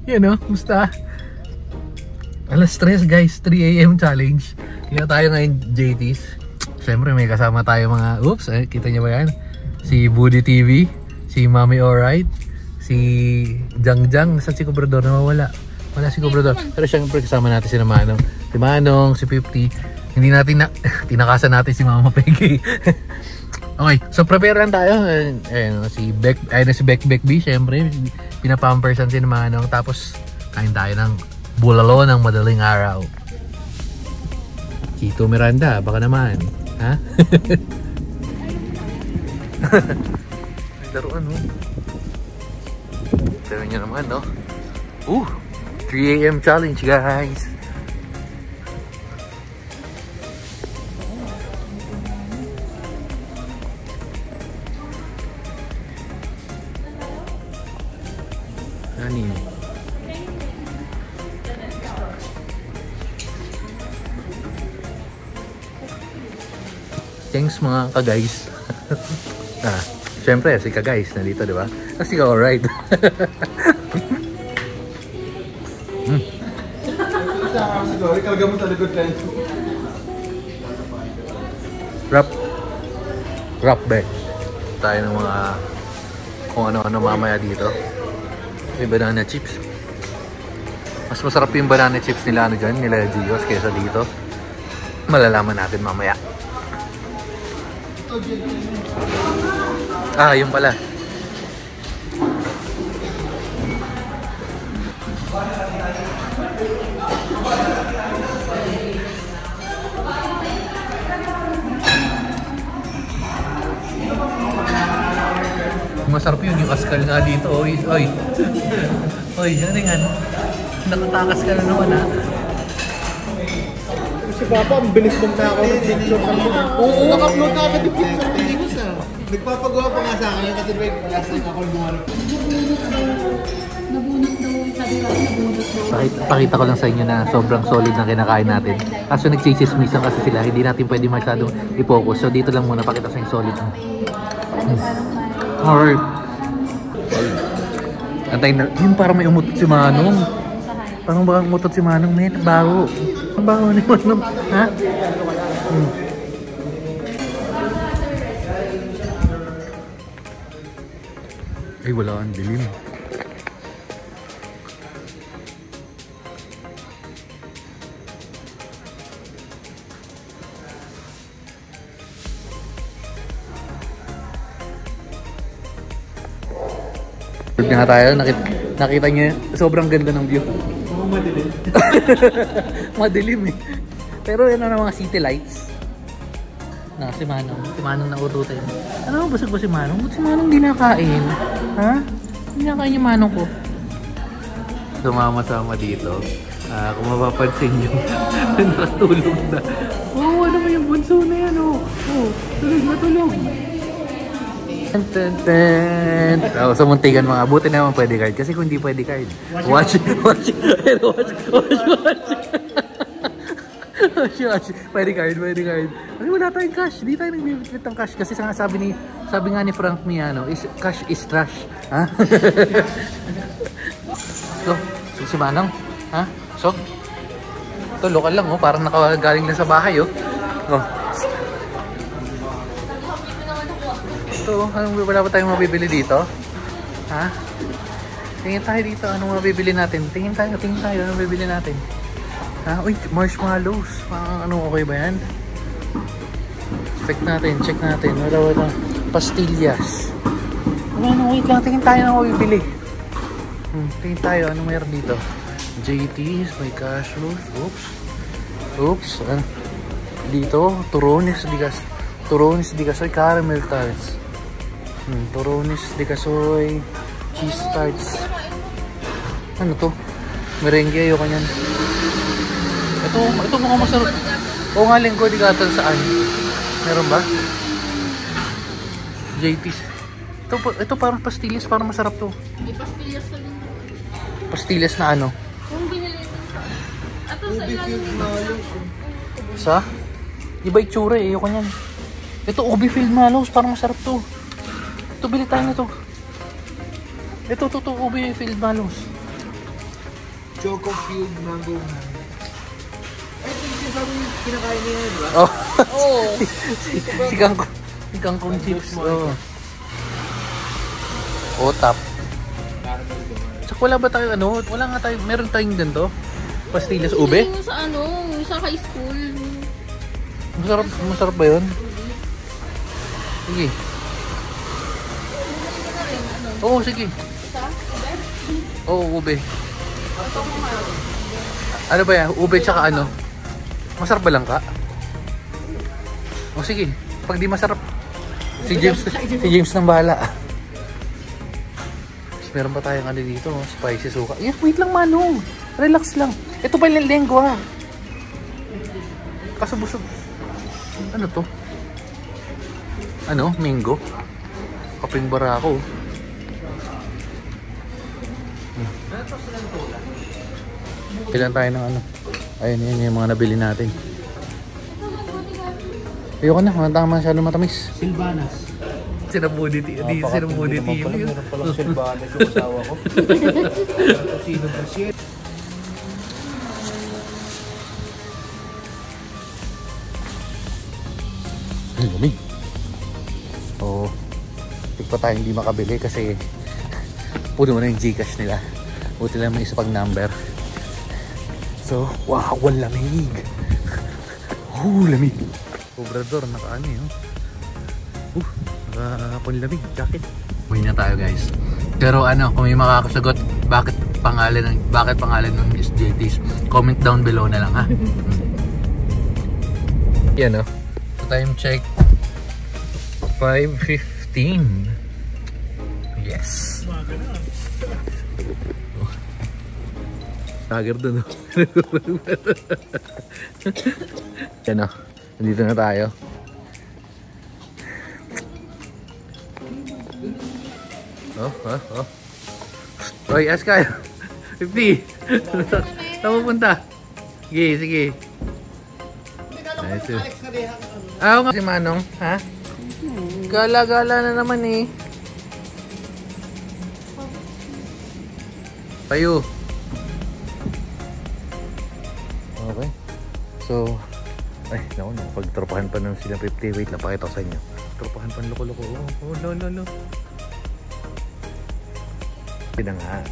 Yan o, musta? Alas 3 guys, 3 AM challenge. Kaya tayo ngayon JT's. Siyempre may kasama tayo mga, oops, kita nyo ba yan? Si Buddy TV, si Mami Alright, si Jangjang, saan si Cobrador? Nawawala. Wala si Cobrador. Pero siyempre kasama natin si Manong. Si Manong, si 50. Hindi natin tinakasan natin si Mama Peggy. Okay, so prepare lang tayo. Ayun, si Beck B, siyempre pinapampersan si Manong. Tapos kain tayo ng bulalo ng madaling araw. Chito Miranda, baka naman. Ha? Ay, laruan mo. Pero nyo naman, no? 3 AM challenge, guys. Ano yun? Thanks mga ka-guys. Siyempre si ka-guys nandito, di ba? Kasi ka alright. Wrap back. Tayo ng mga kung ano-ano mamaya dito. May banana chips. Mas masarap yung banana chips nila dyan, nila Gios kaysa dito. Malalaman natin mamaya. Yun pala. Masarap yun yung askal nga dito. Oy, yan nga. Nakatakas ka na naman, ha? Si Papa, ang bilis mong na ako ng picture sa mga. Oo, naka-upload na agad yung picture ng Gios, ah. Nagpapagawa pa nga sa akin yun kasi last time ako lumarap. Nabunot daw, sabi ko nabunot daw. Pakita ko lang sa inyo na sobrang solid na kinakain natin. Kaso nagsisismisan kasi sila, hindi natin pwede masyadong i-focus. So dito lang muna, pakita sa inyo solid. Alright. Antayin na, yun parang may umutot si Manong. Parang baka umutot si Manong, men. Bago. Ang bago ni Manong. Ha? Ay, wala kang dilim. Na tayo, nakita nyo, sobrang ganda ng view. Madilim. Madilim eh. Pero yan na mga city lights. Si Manong na ututin. Ano, busog ba si Manong? Ba't si Manong di nakain? Ha? Hindi nakain yung Manong ko. Sumama-sama dito. Kung mapapansin nyo, nakatulog na. Ano mo yung bunso na yan, tulog na tulog. So muntikan mga, buti naman pwede card. Kasi kung hindi pwede card, watch. Pwede card. Kasi wala tayong cash. Hindi tayo nagbibitbit ng cash. Kasi sabi nga ni Frank Miano, cash is trash. Ha? So si Manong, ha? So ito lokal lang, parang nakagaling lang sa bahay, So, wala pa tayong mabibili dito? Ha? Tingin tayo dito, anong mabibili natin? Tingin tayo, anong mabibili natin? Ha? Uy, marshmallows. Ano, okay ba yan? Check natin. Wala. Pastillas. Wait lang, tingin tayo anong mabibili. Tingin tayo, anong mayroon dito? JT's, may cashews. Oops. Dito, Turones di Gasoy, caramel tarts. Turones di Gasoy, cheese tarts. Ano to? Merengue, ayoko nyan. Ito mukhang masarap. Oo nga, linggo di Gatal saan? Meron ba? JT's. Ito parang pastillas, parang masarap to. May pastillas na din. Pastillas na ano? Kung binili. Ato sa ilalim. Sa? Iba itsura eh, ayoko nyan. Ito, Ubi Field Mallows, parang masarap to. Ito, bili tayo na to. Ito, Ubi Field Mallows. Choco Cube Mango. Ay, ito yung sabi kinakain niya yun, diba? Oh, Oo. si kangkong chips. Oh. Oh, top. Tsaka wala ba tayo ano? Wala nga tayo, meron tayong ganito? Pastillas ube? Yung sa ano, yung sa high school. Masarap ba yun? Sige. Oo, sige. Oo, ube. Ano ba yan? Ube tsaka ano? Masarap ba lang ka? O sige, pag di masarap, si James nang bahala. Tapos meron pa tayong ano dito, spicy suka. Yeah, wait lang Manu. Relax lang. Ito pa yung lengwa. Kaso busog. Ano to? Ano? Mango? Kaping barako. Kailan tayo ng ano? Ayun, yun yung mga nabili natin. Ayoko na, tama masyado matamis. Silvanas. Sinabudity. Di sinabudity. Meron palang Silvanas yung asawa ko. Sino ba siya? Ang lamig. Oo. Tik pa tayo hindi makabili kasi puno na yung Gcash nila. Buti lang may isa pang number. So, wow, ang lamig. Lamig. Obrador, nakaano yun. Nakapanlamig, jacket. Uwi na tayo guys. Pero ano, kung may makakasagot, bakit pangalan ng SJTs, comment down below na lang ha. Yan o. Time check 5:15. Yes. Tager dun. Yan o. Nandito na tayo. Oy, Askay. 50. Saan pupunta? Sige, sige. Nice. Ah, si Manong, ha? Gala-gala na naman eh. Payo. Okay. So, ay, naku, pagtropahan pa ng sila 50. Wait lang, pakita ko sa inyo. Tropahan pa ng loko-loko. Oh, lolo. Yun na nga.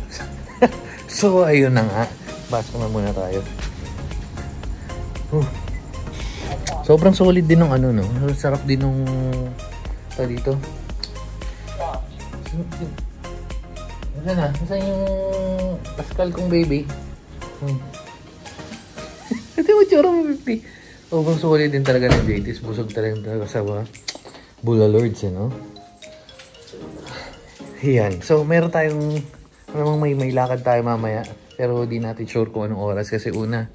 So, ayun na nga. Pasok na muna tayo. Sobrang solid din ng ano, no? Sarap din ng dito. Nasaan na? Nasaan yung Pascal kong baby? Ito yung tsura mo, 50. Sobrang solid din talaga ng JT's. Busog talaga sa mga Bula Lords, no? Yan. So, meron tayong may lakad tayo mamaya. Pero di natin sure kung anong oras. Kasi una,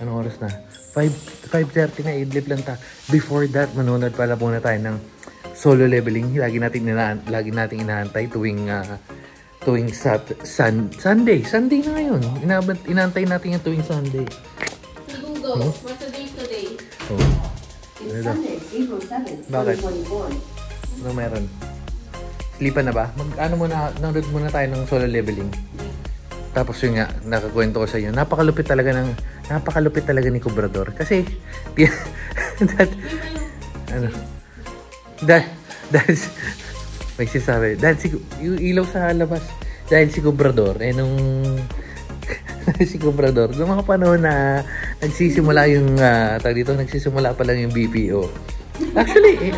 anong oras na? 5:30 na, idlip lang ta. Before that, manonood pala muna tayo ng solo leveling. Lagi nating inaantay tuwing Sunday. Sunday na ngayon. Inaantay natin yung tuwing Sunday. Google, what's the date today? Oh. It's Sunday, April 7th, Bakit? 2024. Ano meron? Sleepan na ba? Nanood muna tayo ng solo leveling. Tapos yun nga, nakakwento ko sa inyo. Napakalupit talaga ni Cobrador. Kasi, may sinasabi, yung ilaw sa labas, dahil si Cobrador, si Cobrador, noong mga panahon na nagsisimula nagsisimula pa lang yung BPO. Actually,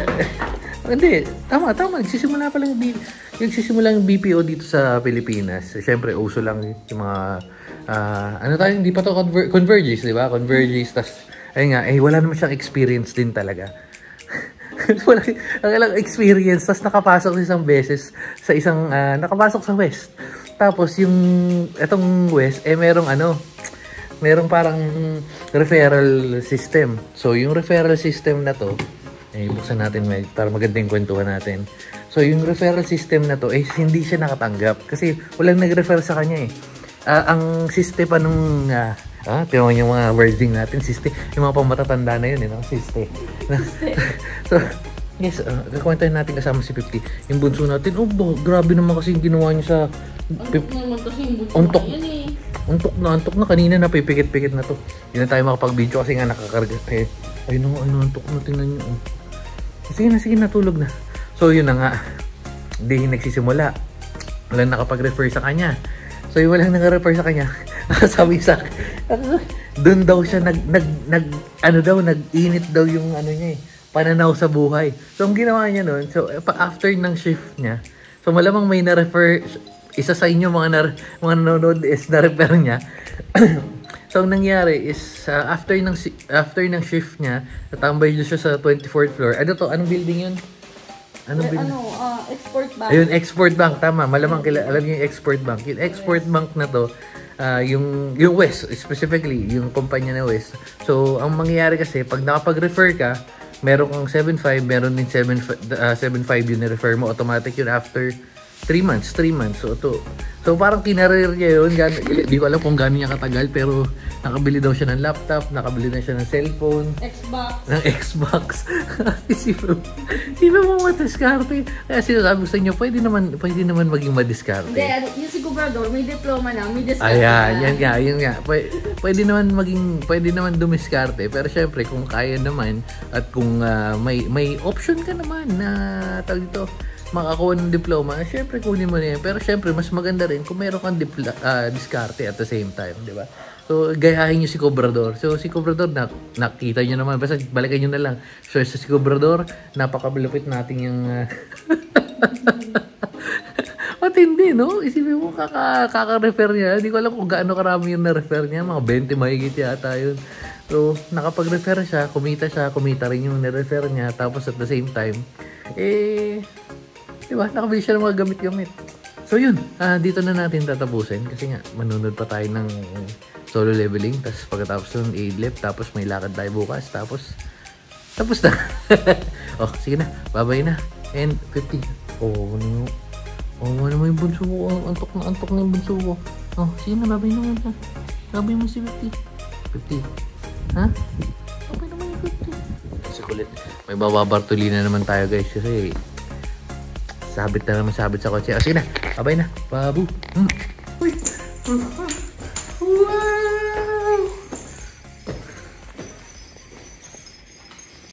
hindi, tama, nagsisimula pa lang yung BPO dito sa Pilipinas. Siyempre, uso lang yung mga, hindi pa to Convergys, di ba? Convergys, tas, ayun nga, wala naman siyang experience din talaga. Walang experience, tas nakapasok isang beses sa nakapasok sa West. Tapos, etong West, merong parang referral system. So, yung referral system na to, buksan natin para magandang kwentuhan natin. So, yung referral system na to, hindi siya nakatanggap. Kasi walang nag-refer sa kanya eh. Ang system pa nung, tingnan yung mga wording natin, system, yung mga pamatatanda na yun, system. So, yes, kakwentuhan natin kasama si 50. Yung bunso natin, grabe naman kasi yung ginawa niya sa... Naman kasi yung bunso Untok. yan eh. antok na. Kanina napipikit-pikit na to. Hindi na tayo makapag-video kasi nga nakakarga. Eh, ayun na, antok na. Tingnan nyo. Sige na, tulog na. So, yun na nga. Hindi nagsisimula. Walang nakapag-refer sa kanya. So, yung walang naka-refer sa kanya, sabi sa doon daw siya nag-init daw yung ano niya pananaw sa buhay. So, ang ginawa niya noon, so, after ng shift niya, so, malamang may na-refer, isa sa inyo mga nanonood is na-refer niya. So, ang nangyari is, after ng shift niya, natambay siya sa 24th floor. Ano to? Anong building yun? Export bank. Ayun, Export Bank. Tama. Malamang alam niyo yung Export Bank. Yung Export Bank na to, yung West, specifically, yung kumpanya na West. So, ang mangyayari kasi, pag nakapag-refer ka, meron kang 7.5, meron din 7.5 yun na-refer mo. Automatic yun after 3 months. So, parang kinarir niya yun. Di ko alam kung gano'n niya katagal, pero nakabili daw siya ng laptop, nakabili na siya ng cellphone. Xbox. Sino mo madiskarte? Kaya sinasabi ko sa inyo, pwede naman maging madiskarte. Hindi, yung si Gobrador, may diploma na, may discount. Ayan, yun nga. Pwede naman dumiskarte. Pero syempre, kung kaya naman, at kung may option ka naman na tawag ito, makakuha ng diploma, syempre kunin mo na yan. Pero syempre, mas maganda rin kung meron kang diskarte at the same time, di ba? So, gayahin nyo si Cobrador. So, si Cobrador, nakita nyo naman. Basta, balikan nyo na lang. So, si Cobrador, napakabalupit natin yung... Matindi, no? Isipin mo, kaka-refer niya. Hindi ko alam kung gaano karami yung na-refer niya. Mga 20 mahigit yata yun. So, nakapag-refer siya, kumita rin yung na-refer niya. Tapos, at the same time, diba? Nakabili siya ng mga gamit-gamit. So yun, dito na natin tatapusin kasi nga manunod pa tayo ng solo leveling, tapos pagkatapos nun A-lip, tapos may lakad tayo bukas, tapos na. Oh, sige na, bye-bye na. And 50. Ano mo yung bunso ko, antok na yung bunso ko. Oh, sige na, bye-bye naman ha. Bye-bye mo si 50. Ha? Bye-bye naman yung 50. Kasi kulit, may bababartulina naman tayo guys kasi sabit sa kotse. Sige na, bye-bye na. Babu. Uy.